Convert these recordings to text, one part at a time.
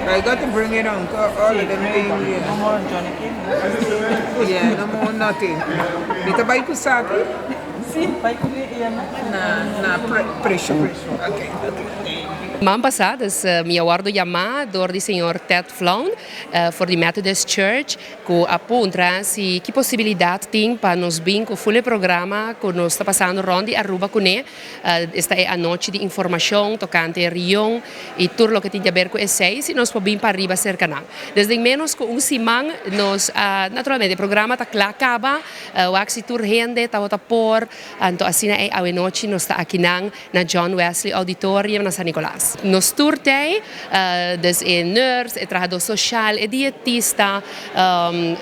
I got to bring it on, 'cause all of them things, you No know. more Johnny King. Yeah, no more nothing. Dito ba yung kusaki? Sim, vai comer Pressure. Okay. Maand passadas, mi awardo chamado door di senhor Ted Flown for the Methodist Church, que aponta se que possibilidade tem para nos bem com o full programa que nós está passando rondi Aruba com ele. Esta é a noite de informação tocante a Rion e tudo o que tem a ver com esses e nós podemos para arriba cerca não. Desde menos com semana nós naturalmente o programa está claro acaba, o axi tour rende está outra por, então assim é a noite nós está aqui na John Wesley Auditorium na San Nicolás. Nos turtei, dus nurse, trabajador social, dietista,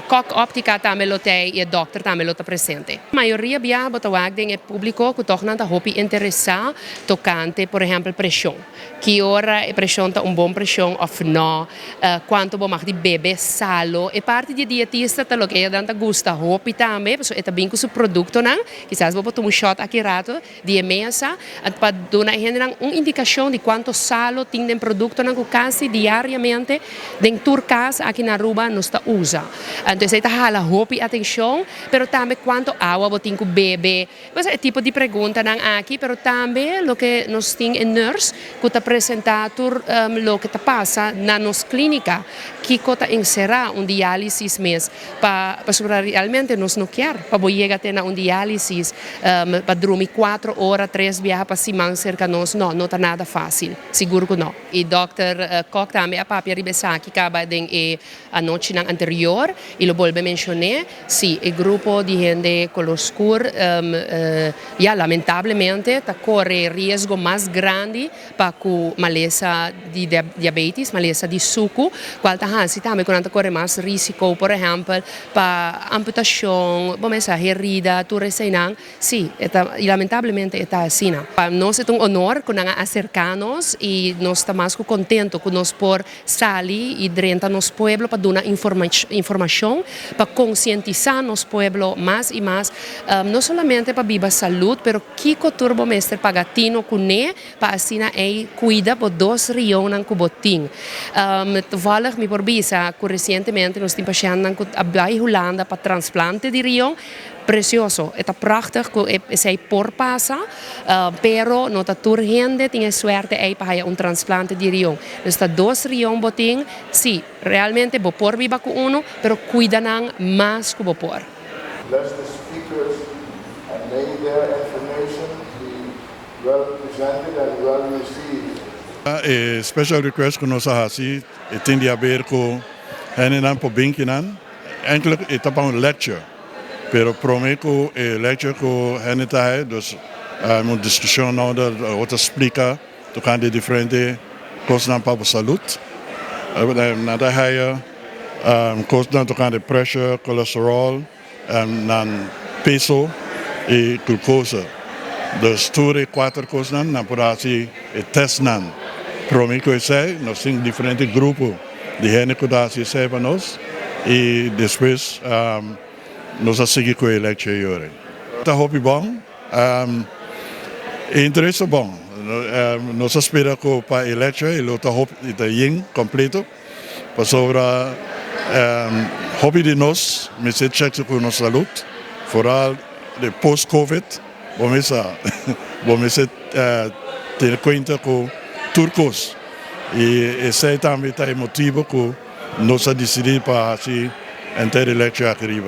kok óptica também lotei e doctor também lota presente. A maioria bia botawag ding é público que toch não tá hopi interessar tocante, por exemplo, pressão. Que ora a pressão tá bom pressão ou não, quanto bom de bebê salo e parte de dietista tá lo que é danta gusta hopi também, porque é também com o produto não, quizás vou botar shot aqui rato de mesa, para dar indicação de quanto salo tem de produto que quase diariamente em turcas aqui na Aruba nós está usa. Então você está hala hopi atenção, pero também quanto água você tem que beber. Mas é tipo de pergunta não aqui, pero também o que nós tem em nurse que está apresentar o que está passa na nossa clínica, que está encerrar diálise mês para realmente nós não quer para chegar até diálise para dormir 4 horas, 3 viagens para cima cerca nós não está nada fácil. Seguro que não. E Dr. Koch também a papia ribesa que acaba de a noite anterior e lo volve mencionar, sim, o grupo de gente color escuro, lamentavelmente, está corre risco mais grande para com maleza de diabetes, maleza de suco, qual se também quando corre mais risco, por exemplo, para amputação, como essa herida, tu receinan, sim, lamentavelmente está assim. Para nós é honor que nós acercamos e nós estamos contentos que nós por sair e dentro nosso pueblo para dar informação, para conscientizar nosso pueblo mais e mais, não somente para viva saúde, mas que o turbo mestre pagatino com ele, para assim ele cuida por 2 regiões que botim. Toevallig me por bisa que recentemente nós temos pacientes que abai Holanda para transplante de região. Precioso, está prachtig, sei por passa, pero não está urgente, tem suerte aí para transplante de rião. Está 2 rião boting, sim, realmente vou por viva com uno, pero cuidam mais que vou por. Bless the speakers and may their information be well presented and well received. A special request que nós fazemos tem a ver com a por bem que não, eigenlijk é para lecture. Pero prometo lecture que a gente está dus uma discussão onde outra explica tocante diferente coisas para a saúde. Nada higher coisas tocante pressure, colesterol, peso e glucose. Dus 2 e 4 coisas não por assim test não. Prometo que sei, nós temos diferentes grupos de gente que dá assim para nós e depois nós a seguir com a lecture. Está hobby bom, interesse bom. Nós esperamos que para a lecture ele está hobby está completo. Para sobre hobby de nós, me se check com nossa saúde, vooral de post-Covid, vamos ter conta com turcos e esse também é o motivo que nós decidimos para assim entrar a lecture aqui.